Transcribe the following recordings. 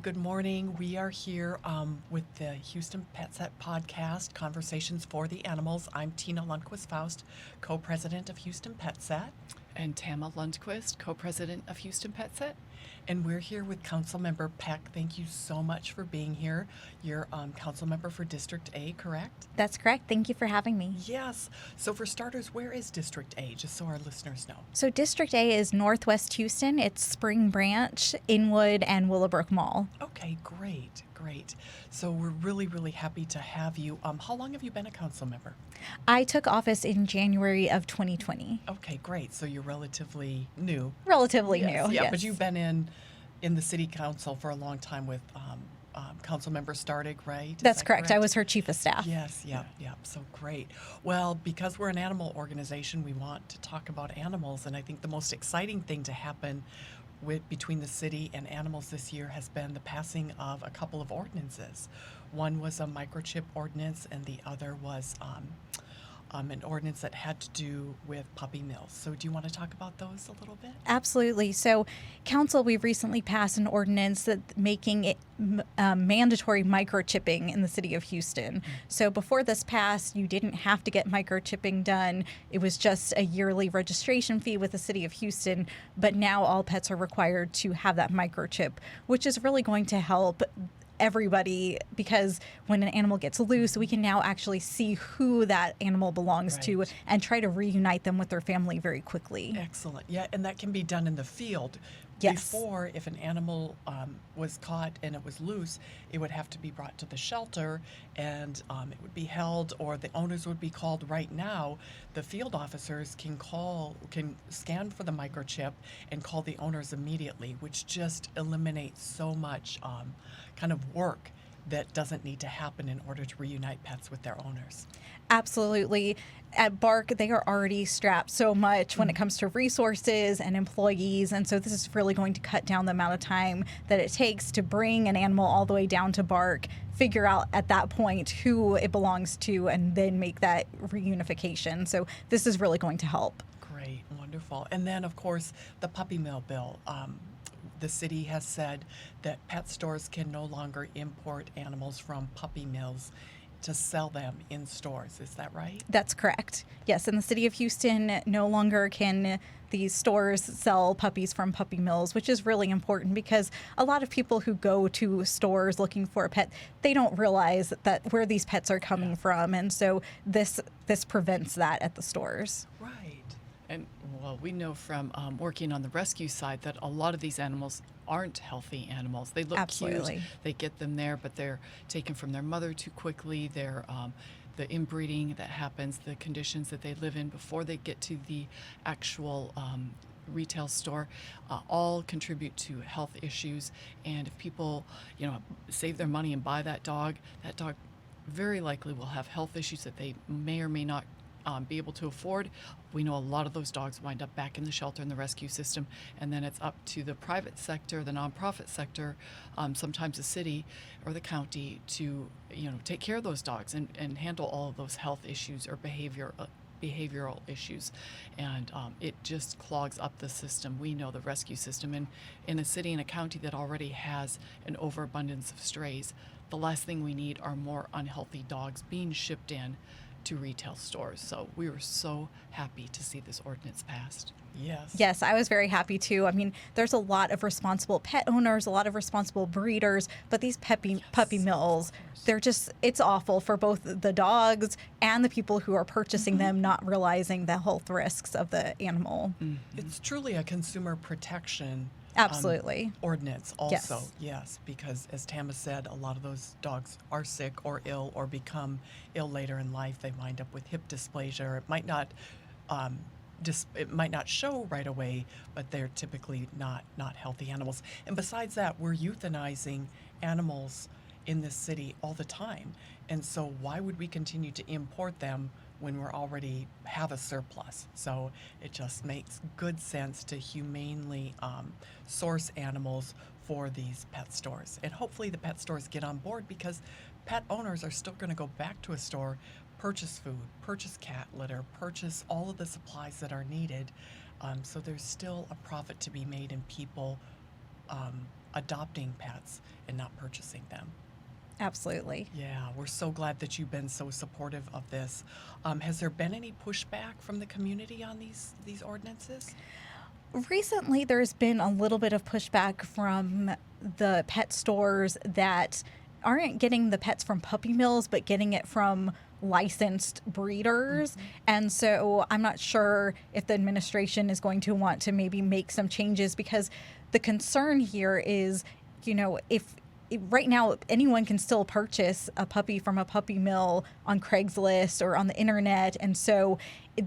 good morning. We are here with the Houston Pet Set podcast, Conversations for the Animals. I'm Tina Lundquist-Faust, co-president of Houston Pet Set. And Tama Lundquist, co-president of Houston Pet Set. And we're here with Council Member Peck. Thank you so much for being here. You're council member for District A, correct? That's correct. Thank you for having me. Yes. So for starters, where is District A, just so our listeners know? So District A is Northwest Houston. It's Spring Branch, Inwood, and Willowbrook Mall. Okay, great. So we're really happy to have you. How long have you been a council member? I took office in January of 2020. Okay, great. So you're relatively new. Relatively Yes, new, yeah, yes. but you've been in the city council for a long time with council member Stardig, right? Is That's that correct. I was her chief of staff. Yes, yep. So great. Well, because we're an animal organization, we want to talk about animals, and I think the most exciting thing to happen between the city and animals this year has been the passing of a couple of ordinances. One was a microchip ordinance, and the other was an ordinance that had to do with puppy mills. So do you want to talk about those a little bit? Absolutely. So, Council, we've recently passed an ordinance that making it mandatory microchipping in the city of Houston. Mm-hmm. So before this passed, you didn't have to get microchipping done. It was just a yearly registration fee with the city of Houston. But now all pets are required to have that microchip, which is really going to help everybody, because when an animal gets loose, we can now actually see who that animal belongs to and try to reunite them with their family very quickly. Excellent. Yeah, and that can be done in the field. Yes. Before, if an animal was caught and it was loose, it would have to be brought to the shelter and it would be held, or the owners would be called. Right now, the field officers can scan for the microchip and call the owners immediately, which just eliminates so much kind of work that doesn't need to happen in order to reunite pets with their owners. Absolutely. At Bark, they are already strapped so much when it comes to resources and employees. And so this is really going to cut down the amount of time that it takes to bring an animal all the way down to Bark, figure out at that point who it belongs to, and then make that reunification. So this is really going to help. Great. Wonderful. And then, of course, the puppy mill bill. The city has said that pet stores can no longer import animals from puppy mills to sell them in stores. Is that right? That's correct. Yes, in the city of Houston, no longer can these stores sell puppies from puppy mills, which is really important because a lot of people who go to stores looking for a pet, they don't realize that where these pets are coming from. And so this prevents that at the stores. Right. And well, we know from working on the rescue side that a lot of these animals aren't healthy animals. They look Absolutely. cute, they get them there, but they're taken from their mother too quickly. They're the inbreeding that happens, the conditions that they live in before they get to the actual retail store, all contribute to health issues. And if people, save their money and buy that dog very likely will have health issues that they may or may not be able to afford. We know a lot of those dogs wind up back in the shelter in the rescue system, and then it's up to the private sector, the nonprofit sector, sometimes the city or the county to take care of those dogs and handle all of those health issues or behavioral issues, and it just clogs up the system. We know the rescue system, and in a city and a county that already has an overabundance of strays, the last thing we need are more unhealthy dogs being shipped in to retail stores. So we were so happy to see this ordinance passed. Yes, I was very happy too. I mean, there's a lot of responsible pet owners, a lot of responsible breeders, but these puppy mills, it's awful for both the dogs and the people who are purchasing them, not realizing the health risks of the animal. Mm-hmm. It's truly a consumer protection Absolutely. Ordinance also. Yes, because as Tama said, a lot of those dogs are sick or ill or become ill later in life. They wind up with hip dysplasia. It might not show right away, but they're typically not healthy animals. And besides that, we're euthanizing animals in this city all the time. And so why would we continue to import them when we already have a surplus? So it just makes good sense to humanely source animals for these pet stores. And hopefully the pet stores get on board, because pet owners are still going to go back to a store, purchase food, purchase cat litter, purchase all of the supplies that are needed. So there's still a profit to be made, and people adopting pets and not purchasing them. Absolutely. Yeah, we're so glad that you've been so supportive of this. Has there been any pushback from the community on these ordinances? Recently, there's been a little bit of pushback from the pet stores that aren't getting the pets from puppy mills, but getting it from licensed breeders. And so I'm not sure if the administration is going to want to maybe make some changes, because the concern here is, if right now anyone can still purchase a puppy from a puppy mill on Craigslist or on the internet, and so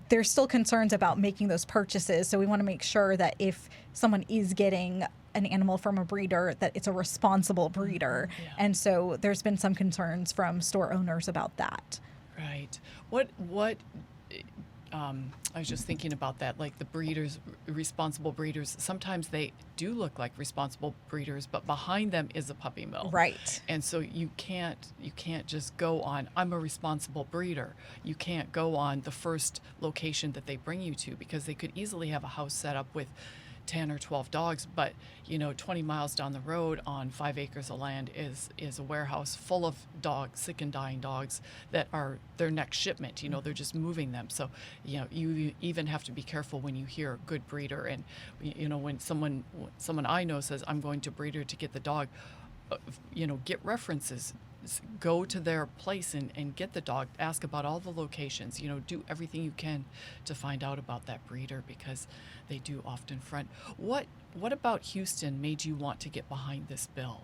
there's still concerns about making those purchases. So we want to make sure that if someone is getting an animal from a breeder, that it's a responsible breeder. Yeah. And so there's been some concerns from store owners about that. Right. What I was just thinking about that, like the breeders, responsible breeders, sometimes they do look like responsible breeders, but behind them is a puppy mill. Right. And so you can't just go on, I'm a responsible breeder. You can't go on the first location that they bring you to, because they could easily have a house set up with 10 or 12 dogs, but 20 miles down the road on 5 acres of land is a warehouse full of dogs, sick and dying dogs that are their next shipment. They're just moving them. So you even have to be careful when you hear good breeder, and when someone I know says, I'm going to breeder to get the dog, get references. Go to their place and get the dog. Ask about all the locations. Do everything you can to find out about that breeder, because they do often front. What about Houston made you want to get behind this bill?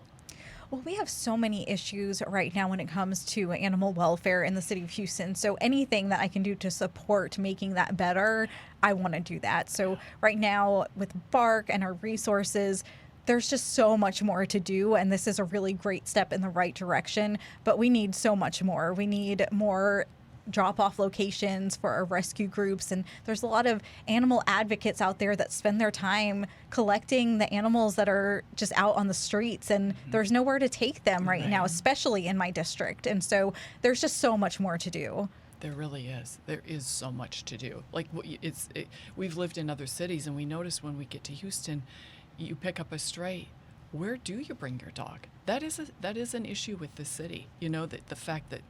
Well, we have so many issues right now when it comes to animal welfare in the city of Houston. So anything that I can do to support making that better, I want to do that. So right now with BARK and our resources, there's just so much more to do, and this is a really great step in the right direction, but we need so much more. We need more drop-off locations for our rescue groups, and there's a lot of animal advocates out there that spend their time collecting the animals that are just out on the streets, and there's nowhere to take them right now, especially in my district. And so there's just so much more to do. There really is. There is so much to do. Like we've lived in other cities, and we notice when we get to Houston, you pick up a stray, where do you bring your dog? That is an issue with the city. The fact that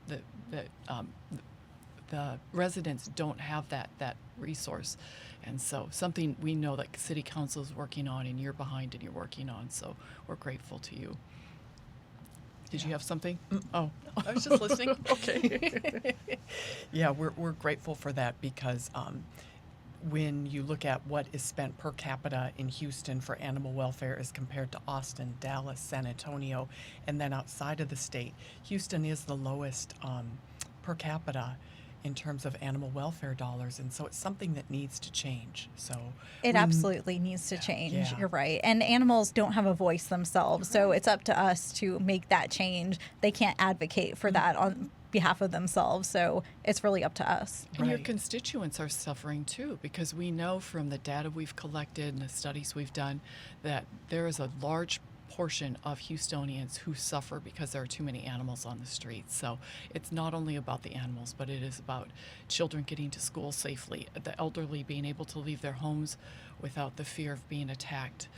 the residents don't have that resource, and so something we know that city council is working on, and you're behind and you're working on. So we're grateful to you. Did you have something? Oh, I was just listening. Okay. Yeah, we're grateful for that, because when you look at what is spent per capita in Houston for animal welfare as compared to Austin, Dallas, San Antonio, and then outside of the state, Houston is the lowest per capita in terms of animal welfare dollars, and so it's something that needs to change. So it absolutely needs to change. Yeah. You're right. And animals don't have a voice themselves, so it's up to us to make that change. They can't advocate for that on behalf of themselves, so it's really up to us. And your Right. constituents are suffering too, because we know from the data we've collected and the studies we've done that there is a large portion of Houstonians who suffer because there are too many animals on the streets. So it's not only about the animals, but it is about children getting to school safely, the elderly being able to leave their homes without the fear of being attacked.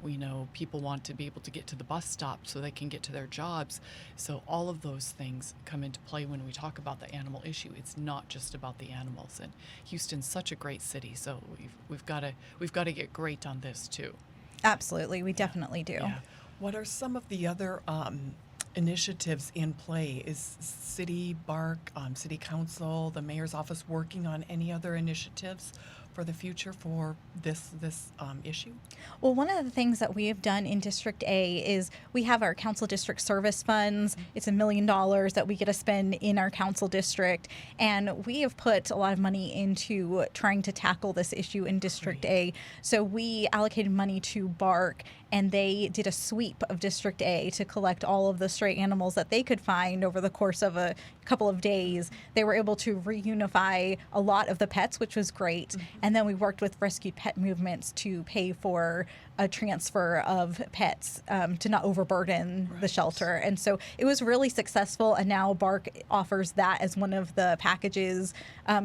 We know people want to be able to get to the bus stop so they can get to their jobs. So all of those things come into play when we talk about the animal issue. It's not just about the animals. And Houston's such a great city, so we've got to get great on this too. Absolutely. We definitely do. Yeah. What are some of the other initiatives in play? Is City BARK, City Council, the Mayor's Office working on any other initiatives for the future for this issue? Well, one of the things that we have done in District A is we have our council district service funds. It's $1 million that we get to spend in our council district. And we have put a lot of money into trying to tackle this issue in District A. So we allocated money to BARK, and they did a sweep of District A to collect all of the stray animals that they could find over the course of a couple of days, they were able to reunify a lot of the pets, which was great. And then we worked with rescued pet movements to pay for a transfer of pets to not overburden the shelter. And so it was really successful. And now BARC offers that as one of the packages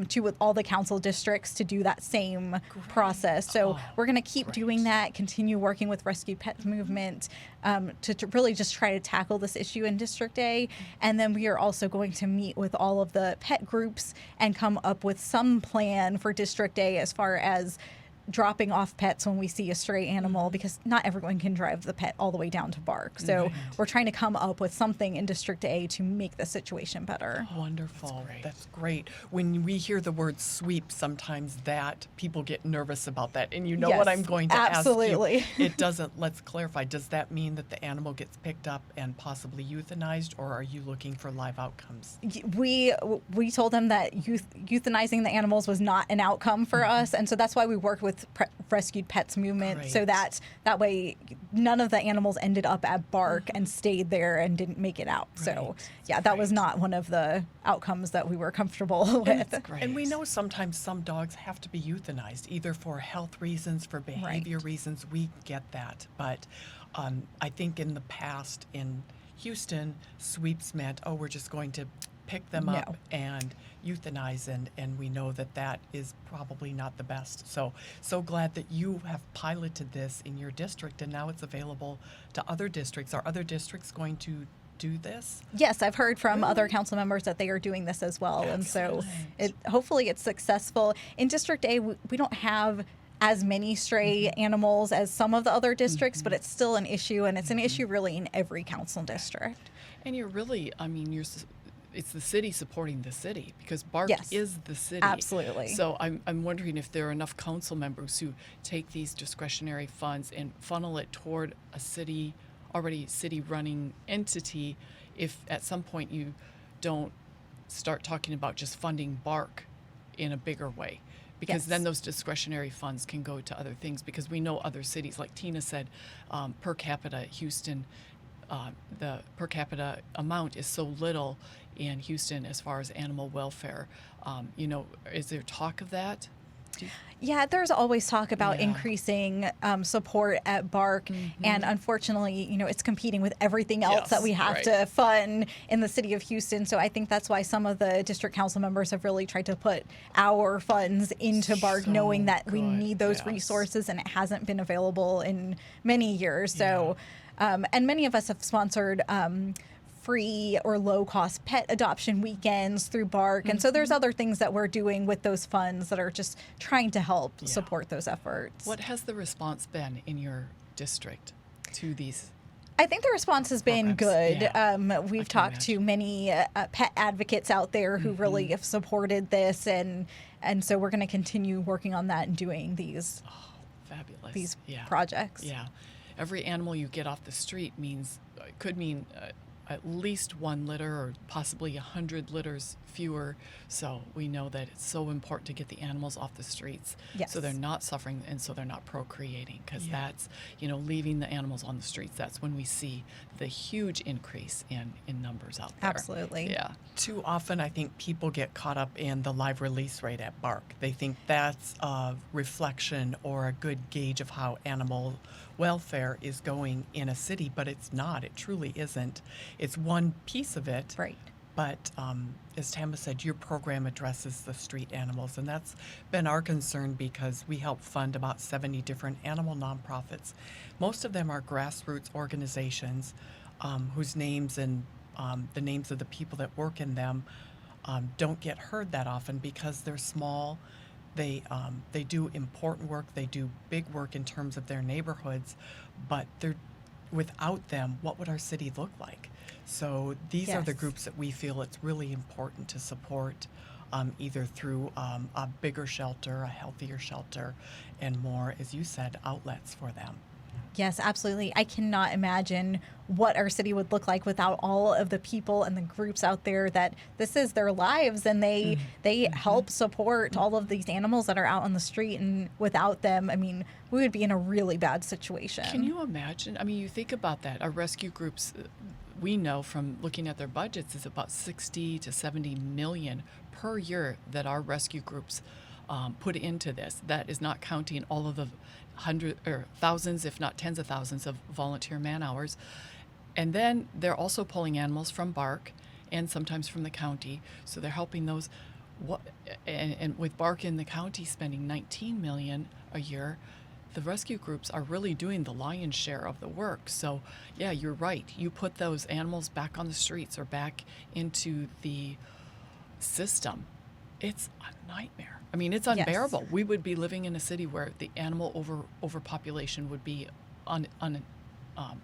to with all the council districts to do that same process. So we're going to keep doing that, continue working with rescued pet movement to really just try to tackle this issue in District A. And then we are also going to meet with all of the pet groups and come up with some plan for District A as far as dropping off pets when we see a stray animal, because not everyone can drive the pet all the way down to BARC. So we're trying to come up with something in District A to make the situation better. Wonderful. That's great. When we hear the word sweep, sometimes that people get nervous about that. And you know what I'm going to absolutely. ask you. It doesn't, let's clarify, does that mean that the animal gets picked up and possibly euthanized, or are you looking for live outcomes? We told them that euthanizing the animals was not an outcome for us, and so that's why we worked with rescued pets movement, so that way none of the animals ended up at BARC and stayed there and didn't make it out. So that was not one of the outcomes that we were comfortable with. And we know sometimes some dogs have to be euthanized, either for health reasons, for behavior reasons. We get that. But I think in the past in Houston, sweeps meant, we're just going to pick them up and euthanize, and we know that that is probably not the best. So glad that you have piloted this in your district, and now it's available to other districts. Are other districts going to do this? Yes, I've heard from other council members that they are doing this as well. Excellent. And so hopefully it's successful. In District A, we don't have as many stray animals as some of the other districts, but it's still an issue, and it's an issue really in every council district. And you're really, it's the city supporting the city, because BARC is the city. Absolutely. So I'm wondering if there are enough council members who take these discretionary funds and funnel it toward a already city-running entity, if at some point you don't start talking about just funding BARC in a bigger way. Because then those discretionary funds can go to other things, because we know other cities, like Tina said, per capita, Houston, the per capita amount is so little in Houston as far as animal welfare. Is there talk of that? Yeah, there's always talk about increasing support at BARC, and unfortunately, it's competing with everything else that we have to fund in the city of Houston. So I think that's why some of the district council members have really tried to put our funds into BARC, knowing that we need those resources, and it hasn't been available in many years. So, and many of us have sponsored free or low-cost pet adoption weekends through BARC. And so there's other things that we're doing with those funds that are just trying to help support those efforts. What has the response been in your district to these? I think the response has been good. Yeah. We've talked to many pet advocates out there who really have supported this, and so we're going to continue working on that and doing these fabulous these projects. Yeah. Every animal you get off the street could mean at least 1 litter, or possibly 100 litters fewer. So we know that it's so important to get the animals off the streets, so they're not suffering and so they're not procreating, because that's, leaving the animals on the streets, that's when we see the huge increase in numbers out there. Absolutely. Yeah. Too often, I think people get caught up in the live release rate at BARC. They think that's a reflection or a good gauge of how animal welfare is going in a city, but it's not. It truly isn't. It's one piece of it. Right. But as Tama said, your program addresses the street animals, and that's been our concern, because we help fund about 70 different animal nonprofits. Most of them are grassroots organizations whose names and the names of the people that work in them don't get heard that often, because they're small. They do important work. They do big work in terms of their neighborhoods, but without them, what would our city look like? So these are the groups that we feel it's really important to support, either through a bigger shelter, a healthier shelter, and more, as you said, outlets for them. Yes, absolutely. I cannot imagine what our city would look like without all of the people and the groups out there that this is their lives, and they help support all of these animals that are out on the street. And without them, we would be in a really bad situation. Can you imagine? You think about that. Our rescue groups, we know from looking at their budgets is about 60 to 70 million per year that our rescue groups put into this. That is not counting all of the thousands, if not tens of thousands of volunteer man hours. And then they're also pulling animals from BARC and sometimes from the county. So they're helping those. And with BARC in the county spending 19 million a year, the rescue groups are really doing the lion's share of the work. So yeah, you're right. You put those animals back on the streets or back into the system, it's a nightmare. I mean, it's unbearable. Yes. We would be living in a city where the animal overpopulation would be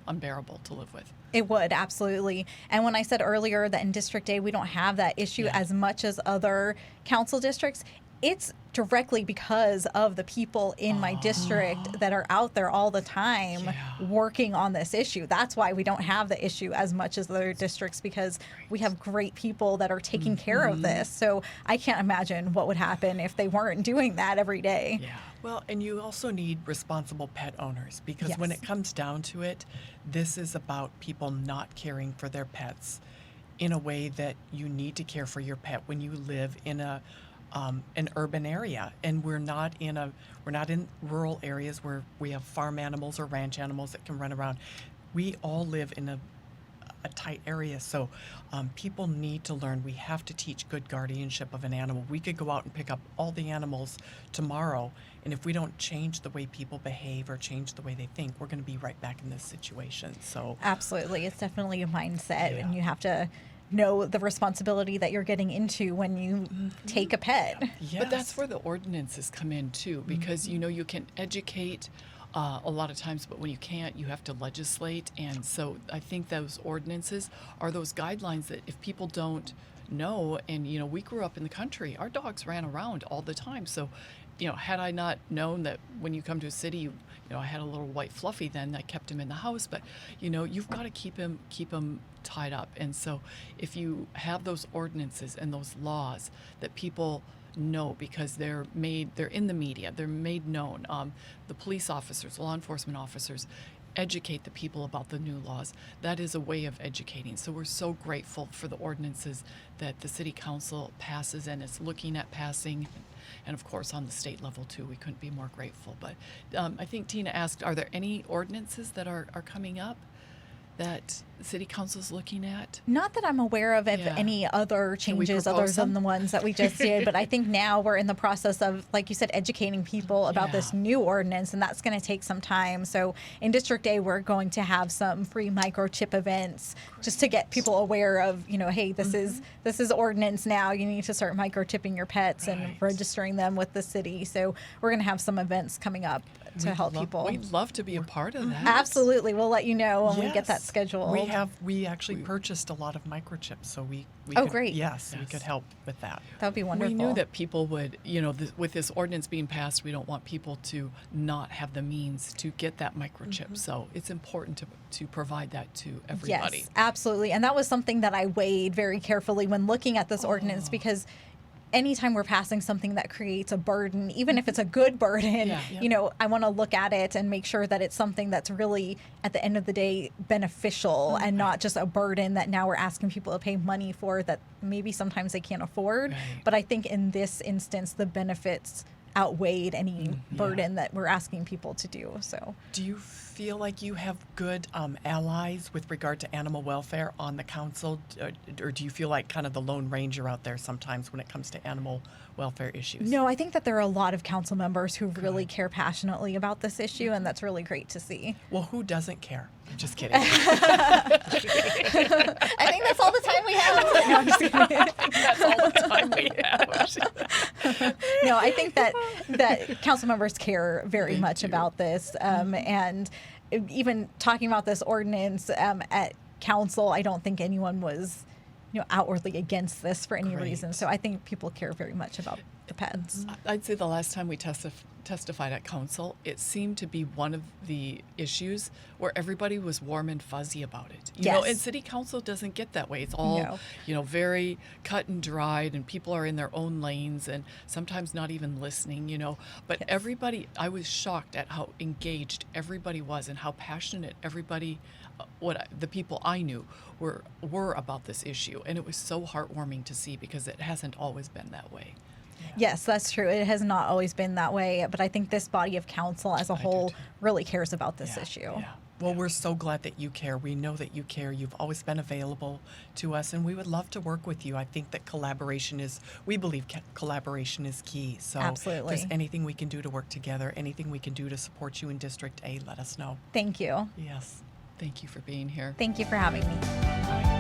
unbearable to live with. It would, absolutely. And when I said earlier that in District A we don't have that issue as much as other council districts, it's directly because of the people in my district that are out there all the time working on this issue. That's why we don't have the issue as much as other districts, because we have great people that are taking care of this. So I can't imagine what would happen if they weren't doing that every day. Yeah. Well, and you also need responsible pet owners, because when Yes. it comes down to it, this is about people not caring for their pets in a way that you need to care for your pet when you live in an urban area, and we're not in rural areas where we have farm animals or ranch animals that can run around. We all live in a tight area, so people need to learn. We have to teach good guardianship of an animal. We could go out and pick up all the animals tomorrow, and if we don't change the way people behave or change the way they think, we're going to be right back in this situation. So Absolutely. It's definitely a mindset, Yeah. and you have to know the responsibility that you're getting into when you take a pet. yes. But that's where the ordinances come in too, because you can educate a lot of times, but when you can't, you have to legislate. And so I think those ordinances are those guidelines that if people don't know, and we grew up in the country, our dogs ran around all the time. So had I not known that when you come to a city, I had a little white fluffy then, I kept him in the house, but you've got to keep him tied up. And so if you have those ordinances and those laws that people know, because they're in the media, they're made known, the police officers, law enforcement officers educate the people about the new laws. That is a way of educating. So we're so grateful for the ordinances that the city council passes and is looking at passing. And of course, on the state level too, we couldn't be more grateful. But I think Tina asked, are there any ordinances that are coming up that the city council is looking at? Not that I'm aware of Yeah. any other we changes other propose than them? the ones that we just did, but I think now we're in the process of, like you said, educating people about this Yeah. new ordinance, and that's going to take some time. So in District A, we're going to have some free microchip events just to get people aware of, hey, this is ordinance now. You need to start microchipping your pets and Right. registering them with the city. So we're going to have some events coming up to help people. We'd love to be a part of that. Absolutely. We'll let you know when we get that Yes. scheduled. We actually purchased a lot of microchips, so we Oh, could, great. Yes, we Yes. could help with that. That would be wonderful. We knew that people would, with this ordinance being passed, we don't want people to not have the means to get that microchip. So it's important to provide that to everybody. Yes, absolutely. And that was something that I weighed very carefully when looking at this ordinance, because anytime we're passing something that creates a burden, even if it's a good burden, Yeah. I want to look at it and make sure that it's something that's really, at the end of the day, beneficial and not just a burden that now we're asking people to pay money for that maybe sometimes they can't afford. Right. But I think in this instance, the benefits outweighed any burden that we're asking people to do. So Do you feel like you have good allies with regard to animal welfare on the council, or do you feel like kind of the Lone Ranger out there sometimes when it comes to animal welfare issues? no, I think that there are a lot of council members who really care passionately about this issue, and that's really great to see. Well, who doesn't care? I'm just kidding. I think that's all the time we have. No, I'm just kidding. That's all the time we have. No, I think that council members care very much about this, and even talking about this ordinance at council, I don't think anyone was, outwardly against this for any Great. reason. So I think people care very much about the pets. I'd say the last time we testified at council, it seemed to be one of the issues where everybody was warm and fuzzy about it. You know, Yes. and city council doesn't get that way. It's all, No. you know, very cut and dried, and people are in their own lanes and sometimes not even listening, you know. But Yes. everybody, I was shocked at how engaged everybody was and how passionate everybody, the people I knew were about this issue. And it was so heartwarming to see because it hasn't always been that way. Yes, that's true. It has not always been that way, but I think this body of council as a do whole too. really cares about this Yeah, issue. yeah. Well, we're so glad that you care. We know that you care. You've always been available to us, and we would love to work with you. I think that we believe collaboration is key. So Absolutely. if there's anything we can do to work together, anything we can do to support you in District A, let us know. Thank you. Yes. Thank you for being here. Thank you for having me.